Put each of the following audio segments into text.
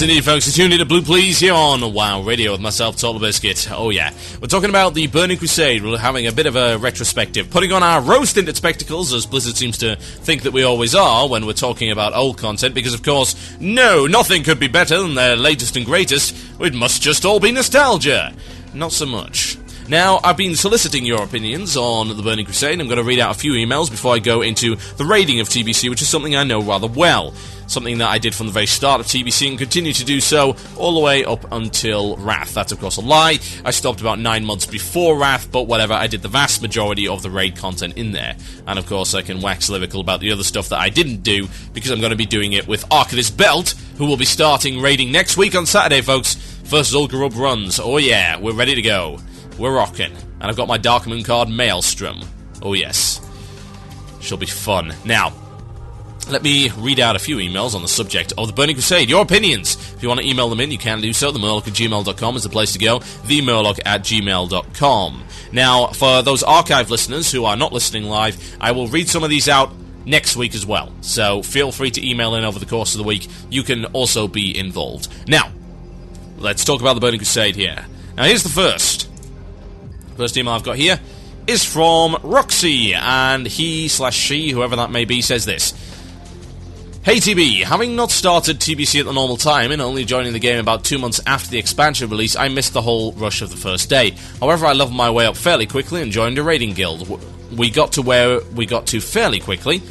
Yes, indeed, folks. You're tuned in to Blue Please here on WoW Radio with myself, Total Biscuit. Oh, yeah. We're talking about the Burning Crusade. We're having a bit of a retrospective, putting on our rose-tinted spectacles, as Blizzard seems to think that we always are when we're talking about old content, because, of course, no, nothing could be better than their latest and greatest. It must just all be nostalgia. Not so much. Now, I've been soliciting your opinions on the Burning Crusade. I'm going to read out a few emails before I go into the raiding of TBC, which is something I know rather well. Something that I did from the very start of TBC and continue to do so all the way up until Wrath. That's, of course, a lie. I stopped about 9 months before Wrath, but whatever, I did the vast majority of the raid content in there. And, of course, I can wax lyrical about the other stuff that I didn't do, because I'm going to be doing it with Kael'thas Belt, who will be starting raiding next week on Saturday, folks. First Zul'Gurub runs. Oh, yeah, we're ready to go. We're rocking. And I've got my Dark Moon card, Maelstrom. Oh, yes. She'll be fun. Now, let me read out a few emails on the subject of the Burning Crusade. Your opinions. If you want to email them in, you can do so. themurloc@gmail.com is the place to go. themurloc@gmail.com. Now, for those archive listeners who are not listening live, I will read some of these out next week as well. So feel free to email in over the course of the week. You can also be involved. Now, let's talk about the Burning Crusade here. Now, here's the first. First email I've got here is from Roxy, and he/she, whoever that may be, says this. Hey TB, having not started TBC at the normal time and only joining the game about 2 months after the expansion release, I missed the whole rush of the first day. However, I leveled my way up fairly quickly and joined a raiding guild. We got to where we got to fairly quickly.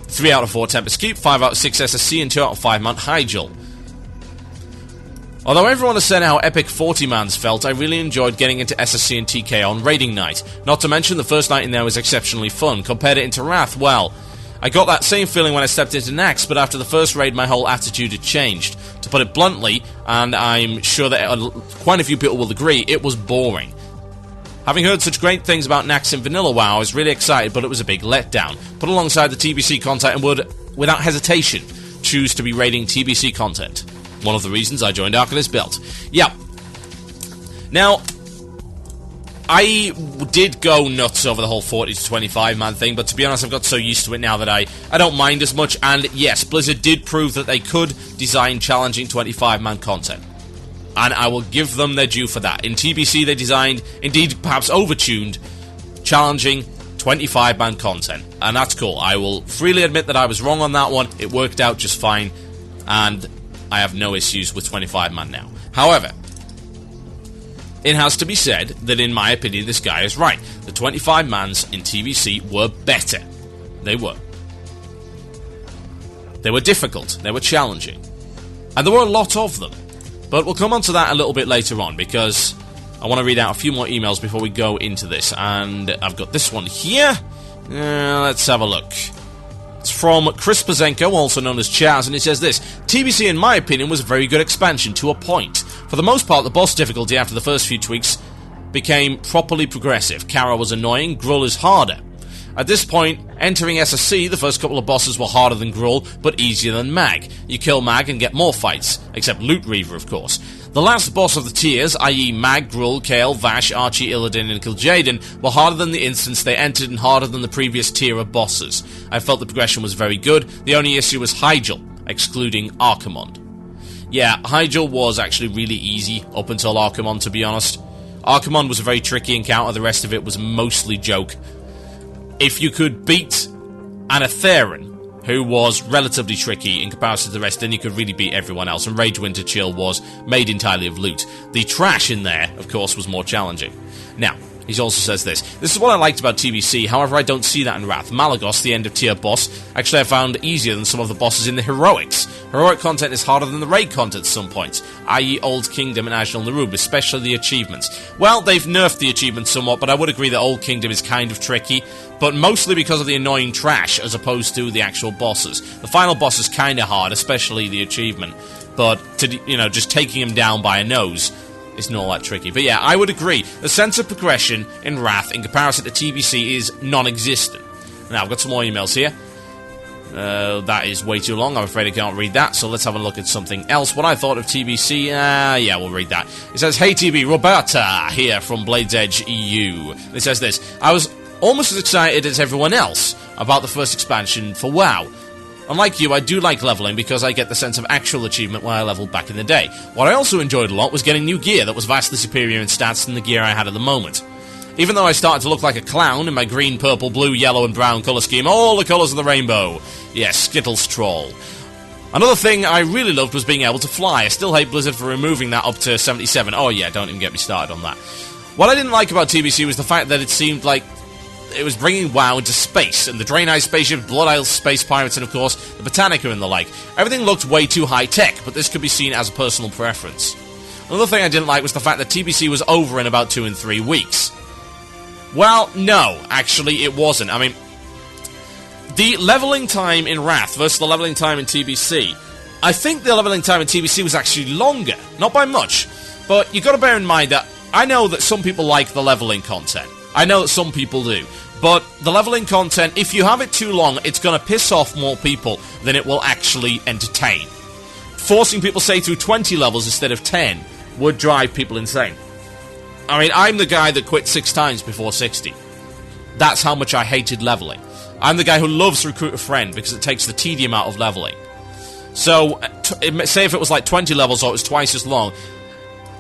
3 out of 4 Tempest Keep, 5 out of 6 SSC, and 2 out of 5 Mount Hyjal. Although everyone has said how epic 40-mans felt, I really enjoyed getting into SSC and TK on raiding night. Not to mention the first night in there was exceptionally fun. Compared it into Wrath, well, I got that same feeling when I stepped into Naxx, but after the first raid my whole attitude had changed. To put it bluntly, and I'm sure that quite a few people will agree, it was boring. Having heard such great things about Naxx in Vanilla WoW, I was really excited, but it was a big letdown. Put alongside the TBC content and would, without hesitation, choose to be raiding TBC content. One of the reasons I joined Kael'thas Belt. Yeah. Now, I did go nuts over the whole 40 to 25 man thing, but to be honest, I've got so used to it now that I don't mind as much, and yes, Blizzard did prove that they could design challenging 25 man content. And I will give them their due for that. In TBC, they designed, indeed perhaps overtuned, challenging 25 man content. And that's cool. I will freely admit that I was wrong on that one. It worked out just fine, and I have no issues with 25 man now. However, it has to be said that in my opinion this guy is right. The 25 mans in TBC were better. They were. They were difficult. They were challenging. And there were a lot of them. But we'll come on to that a little bit later on, because I want to read out a few more emails before we go into this. And I've got this one here. Let's have a look. It's from Chris Pazenko, also known as Chaz, and he says this. TBC, in my opinion, was a very good expansion to a point. For the most part, the boss difficulty after the first few tweaks became properly progressive. Kara was annoying, Gruul is harder. At this point, entering SSC, the first couple of bosses were harder than Gruul, but easier than Mag. You kill Mag and get more fights, except Loot Reaver, of course. The last boss of the tiers, i.e. Mag, Gruul, Kael, Vashj, Archie, Illidan, and Kil'jaeden, were harder than the instance they entered and harder than the previous tier of bosses. I felt the progression was very good. The only issue was Hyjal, excluding Archimonde. Yeah, Hyjal was actually really easy up until Archimonde, to be honest. Archimonde was a very tricky encounter, the rest of it was mostly joke. If you could beat Anatherin, who was relatively tricky in comparison to the rest, then you could really beat everyone else, and Rage Winter Chill was made entirely of loot. The trash in there, of course, was more challenging. Now, he also says this. This is what I liked about TBC, however I don't see that in Wrath. Malagos, the end of tier boss, actually I found easier than some of the bosses in the Heroics. Heroic content is harder than the raid content at some points, i.e. Old Kingdom and Ajnal Narub, especially the achievements. Well, they've nerfed the achievements somewhat, but I would agree that Old Kingdom is kind of tricky, but mostly because of the annoying trash as opposed to the actual bosses. The final boss is kind of hard, especially the achievement, but just taking him down by a nose is not all that tricky. But yeah, I would agree. The sense of progression in Wrath in comparison to TBC is non-existent. Now, I've got some more emails here. That is way too long. I'm afraid I can't read that, so let's have a look at something else. What I thought of TBC, yeah, we'll read that. It says, Hey TB, Roberta here from Blades Edge EU. It says this. I was almost as excited as everyone else about the first expansion for WoW. Unlike you, I do like leveling because I get the sense of actual achievement when I leveled back in the day. What I also enjoyed a lot was getting new gear that was vastly superior in stats than the gear I had at the moment. Even though I started to look like a clown in my green, purple, blue, yellow and brown colour scheme, all the colours of the rainbow. Yes, Skittles troll. Another thing I really loved was being able to fly. I still hate Blizzard for removing that up to 77. Oh yeah, don't even get me started on that. What I didn't like about TBC was the fact that it seemed like it was bringing WoW into space, and the Draenei spaceship, Blood Isle space pirates, and of course, the Botanica and the like. Everything looked way too high-tech, but this could be seen as a personal preference. Another thing I didn't like was the fact that TBC was over in about 2 and 3 weeks. Well, no, actually, it wasn't. I mean, the leveling time in Wrath versus the leveling time in TBC, I think the leveling time in TBC was actually longer, not by much, but you've got to bear in mind that I know that some people like the leveling content. I know that some people do. But the leveling content, if you have it too long, it's going to piss off more people than it will actually entertain. Forcing people, say, through 20 levels instead of 10 would drive people insane. I mean, I'm the guy that quit 6 times before 60. That's how much I hated leveling. I'm the guy who loves Recruit a Friend because it takes the tedium out of leveling. So, say if it was like 20 levels or it was twice as long,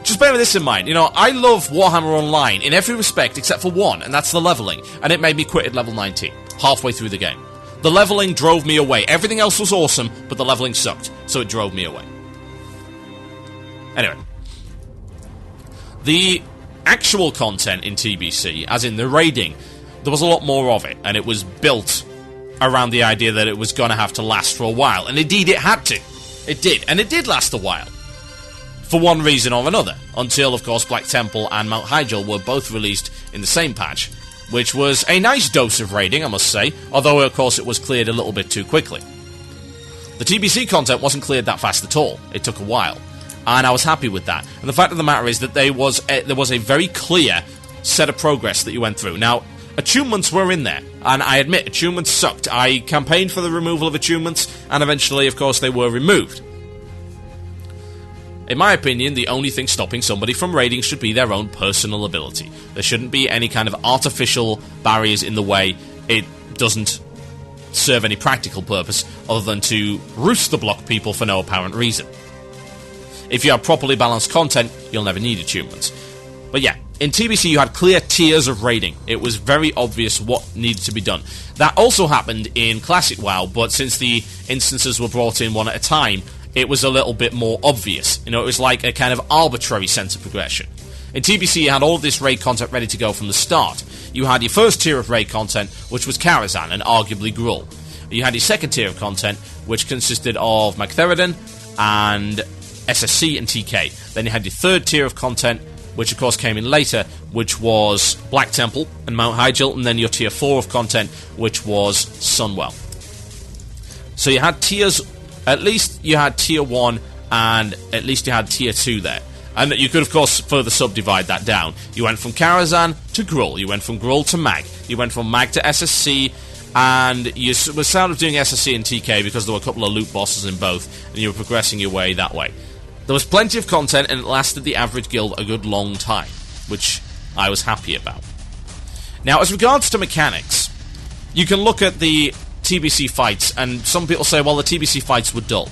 just bear this in mind, you know, I love Warhammer Online in every respect except for one, and that's the leveling, and it made me quit at level 19, halfway through the game. The leveling drove me away. Everything else was awesome, but the leveling sucked, so it drove me away. Anyway. The actual content in TBC, as in the raiding, there was a lot more of it, and it was built around the idea that it was going to have to last for a while, and indeed it had to. It did, and it did last a while. For one reason or another, until, of course, Black Temple and Mount Hyjal were both released in the same patch, which was a nice dose of raiding, I must say, although, of course, it was cleared a little bit too quickly. The TBC content wasn't cleared that fast at all. It took a while, and I was happy with that. And the fact of the matter is that there was a very clear set of progress that you went through. Now, attunements were in there, and I admit, attunements sucked. I campaigned for the removal of attunements, and eventually, of course, they were removed. In my opinion, the only thing stopping somebody from raiding should be their own personal ability. There shouldn't be any kind of artificial barriers in the way. It doesn't serve any practical purpose other than to rooster block people for no apparent reason. If you have properly balanced content, you'll never need attunements. But yeah, in TBC you had clear tiers of raiding. It was very obvious what needed to be done. That also happened in Classic WoW, but since the instances were brought in one at a time, it was a little bit more obvious. You know, it was like a kind of arbitrary sense of progression. In TBC, you had all of this raid content ready to go from the start. You had your first tier of raid content, which was Karazhan and arguably Gruul. You had your second tier of content, which consisted of Magtheridon and SSC and TK. Then you had your third tier of content, which of course came in later, which was Black Temple and Mount Hyjal, and then your tier 4 of content, which was Sunwell. So you had tiers. At least you had tier 1 and at least you had tier 2 there. And you could, of course, further subdivide that down. You went from Karazhan to Gruul. You went from Gruul to Mag. You went from Mag to SSC. And you were sort of doing SSC and TK because there were a couple of loot bosses in both. And you were progressing your way that way. There was plenty of content and it lasted the average guild a good long time. Which I was happy about. Now, as regards to mechanics, you can look at the TBC fights, and some people say, well, the TBC fights were dull.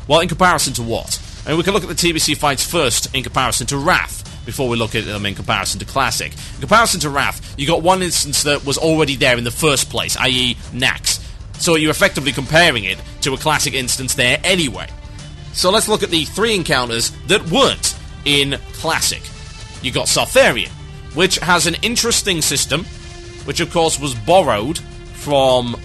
Well, in comparison to what? I mean, we can look at the TBC fights first in comparison to Wrath, before we look at them in comparison to Classic. In comparison to Wrath, you got one instance that was already there in the first place, i.e. Naxx. So you're effectively comparing it to a Classic instance there anyway. So let's look at the 3 encounters that weren't in Classic. You got Sartharion, which has an interesting system, which of course was borrowed from...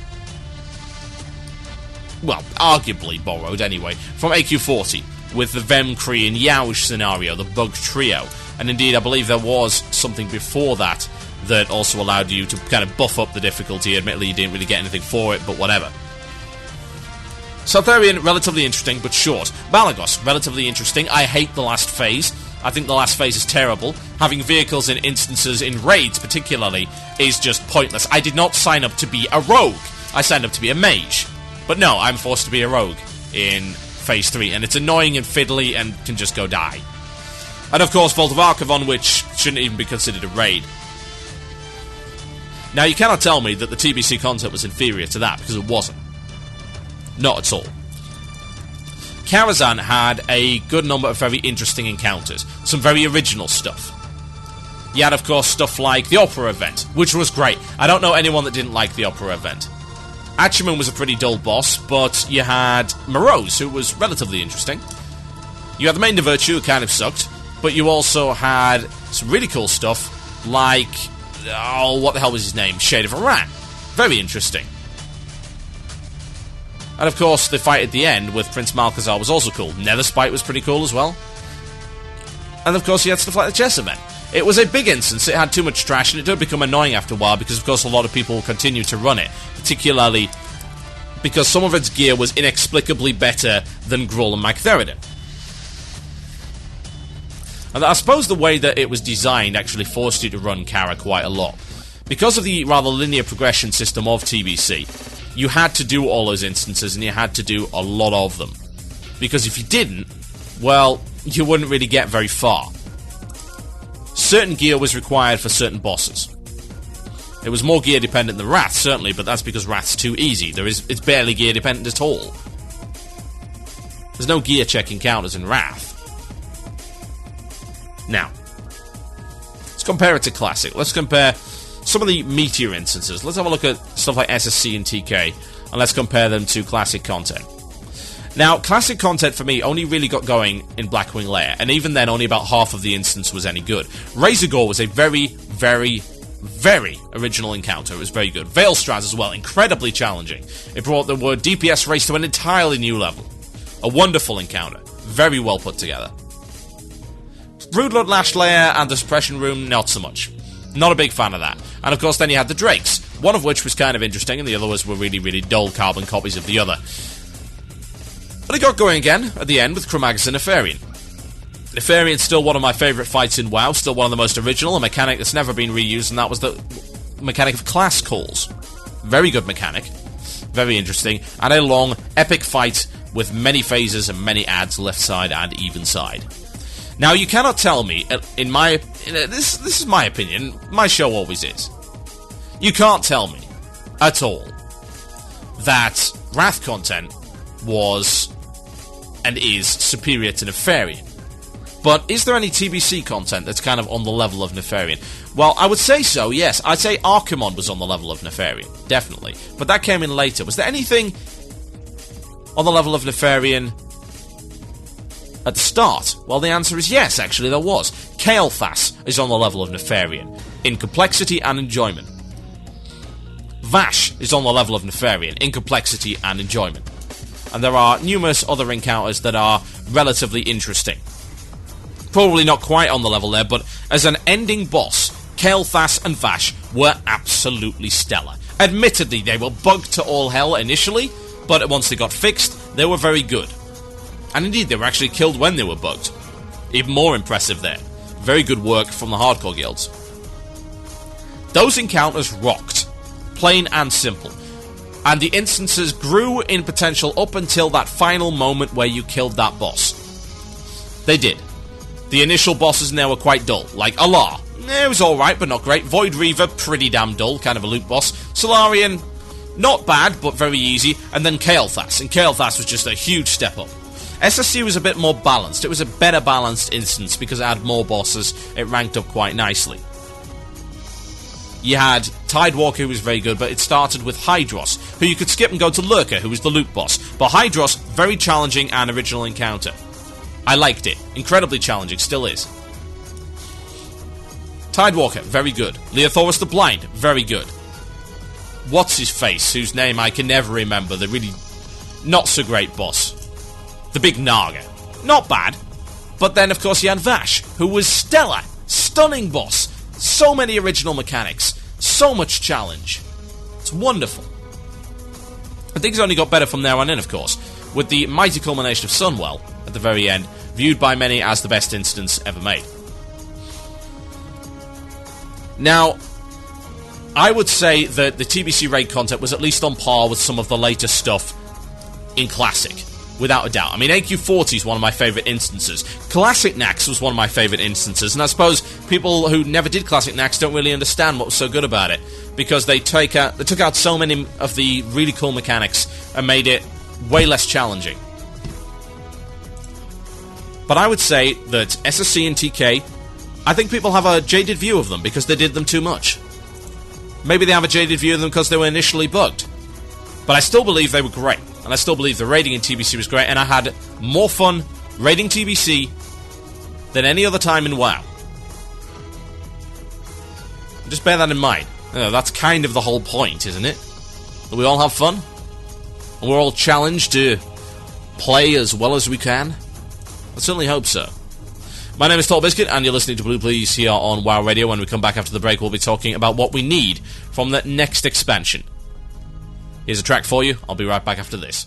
well, arguably borrowed anyway, from AQ40, with the Vemkree and Yauj scenario, the Bug Trio. And indeed, I believe there was something before that that also allowed you to kind of buff up the difficulty. Admittedly, you didn't really get anything for it, but whatever. Sartharion, relatively interesting, but short. Malagos, relatively interesting. I hate the last phase. I think the last phase is terrible. Having vehicles in instances, in raids particularly, is just pointless. I did not sign up to be a rogue. I signed up to be a mage. But no, I'm forced to be a rogue in Phase 3, and it's annoying and fiddly and can just go die. And of course, Vault of Archivon, which shouldn't even be considered a raid. Now, you cannot tell me that the TBC content was inferior to that, because it wasn't. Not at all. Kael'thas had a good number of very interesting encounters, some very original stuff. You had, of course, stuff like the opera event, which was great. I don't know anyone that didn't like the opera event. Achumen was a pretty dull boss, but you had Morose, who was relatively interesting. You had the main Virtue, who kind of sucked, but you also had some really cool stuff, like, oh, what the hell was his name? Shade of Iran. Very interesting. And of course, the fight at the end with Prince Malchezaar was also cool. Netherspite was pretty cool as well. And of course, you had stuff like the chess event. It was a big instance, it had too much trash, and it did become annoying after a while, because of course a lot of people continued to run it, particularly because some of its gear was inexplicably better than Gruul and Magtheridon. And I suppose the way that it was designed actually forced you to run Kara quite a lot. Because of the rather linear progression system of TBC, you had to do all those instances, and you had to do a lot of them. Because if you didn't, well, you wouldn't really get very far. Certain gear was required for certain bosses. It was more gear dependent than Wrath, certainly, but that's because Wrath's too easy. It's barely gear dependent at all. There's no gear check encounters in Wrath. Now, let's compare it to Classic. Let's compare some of the meteor instances. Let's have a look at stuff like SSC and TK, and let's compare them to Classic content. Now, Classic content for me only really got going in Blackwing Lair, and even then only about half of the instance was any good. Razorgore was a very, very, very original encounter. It was very good. Veilstrad as well, incredibly challenging. It brought the word DPS race to an entirely new level. A wonderful encounter. Very well put together. Broodlord Lash Lair and the Suppression Room, not so much. Not a big fan of that. And of course then you had the Drakes, one of which was kind of interesting, and the other ones were really, really dull carbon copies of the other. But it got going again at the end with Chromagus and Nefarian. Nefarian's still one of my favourite fights in WoW, still one of the most original, a mechanic that's never been reused, and that was the mechanic of class calls. Very good mechanic, very interesting, and a long, epic fight with many phases and many adds left side and even side. Now, you cannot tell me, this is my opinion, my show always is. You can't tell me, at all, that Wrath content was and is superior to Nefarian. But is there any TBC content that's kind of on the level of Nefarian? Well, I would say so, yes. I'd say Archimonde was on the level of Nefarian, definitely. But that came in later. Was there anything on the level of Nefarian at the start? Well, the answer is yes, actually, there was. Kael'thas is on the level of Nefarian, in complexity and enjoyment. Vashj is on the level of Nefarian, in complexity and enjoyment. And there are numerous other encounters that are relatively interesting. Probably not quite on the level there, but as an ending boss, Kael'thas and Vashj were absolutely stellar. Admittedly, they were bugged to all hell initially, but once they got fixed, they were very good. And indeed, they were actually killed when they were bugged. Even more impressive there. Very good work from the hardcore guilds. Those encounters rocked. Plain and simple. And the instances grew in potential up until that final moment where you killed that boss. They did. The initial bosses in there were quite dull, like Allah. It was alright, but not great. Void Reaver, pretty damn dull, kind of a loot boss. Solarian, not bad, but very easy. And then Kael'thas, and Kael'thas was just a huge step up. SSC was a bit more balanced. It was a better balanced instance because it had more bosses. It ranked up quite nicely. You had Tidewalker, who was very good, but it started with Hydros, who you could skip and go to Lurker, who was the loot boss. But Hydros, very challenging and original encounter. I liked it. Incredibly challenging, still is. Tidewalker, very good. Leothorus the Blind, very good. What's his face, whose name I can never remember, the really not so great boss. The Big Naga. Not bad. But then, of course, you had Vashj, who was stellar. Stunning boss. So many original mechanics. So much challenge. It's wonderful. And things only got better from there on in, of course, with the mighty culmination of Sunwell at the very end, viewed by many as the best instance ever made. Now, I would say that the TBC raid content was at least on par with some of the later stuff in Classic, without a doubt. I mean, AQ40 is one of my favourite instances. Classic Nax was one of my favourite instances, and I suppose people who never did Classic Nax don't really understand what was so good about it, because they took out so many of the really cool mechanics and made it way less challenging. But I would say that SSC and TK, I think people have a jaded view of them because they did them too much. Maybe they have a jaded view of them because they were initially bugged. But I still believe they were great. And I still believe the raiding in TBC was great. And I had more fun raiding TBC than any other time in WoW. Just bear that in mind. That's kind of the whole point, isn't it? That we all have fun. And we're all challenged to play as well as we can. I certainly hope so. My name is Tall Biscuit, and you're listening to Blue Please here on WoW Radio. When we come back after the break, we'll be talking about what we need from the next expansion. Here's a track for you. I'll be right back after this.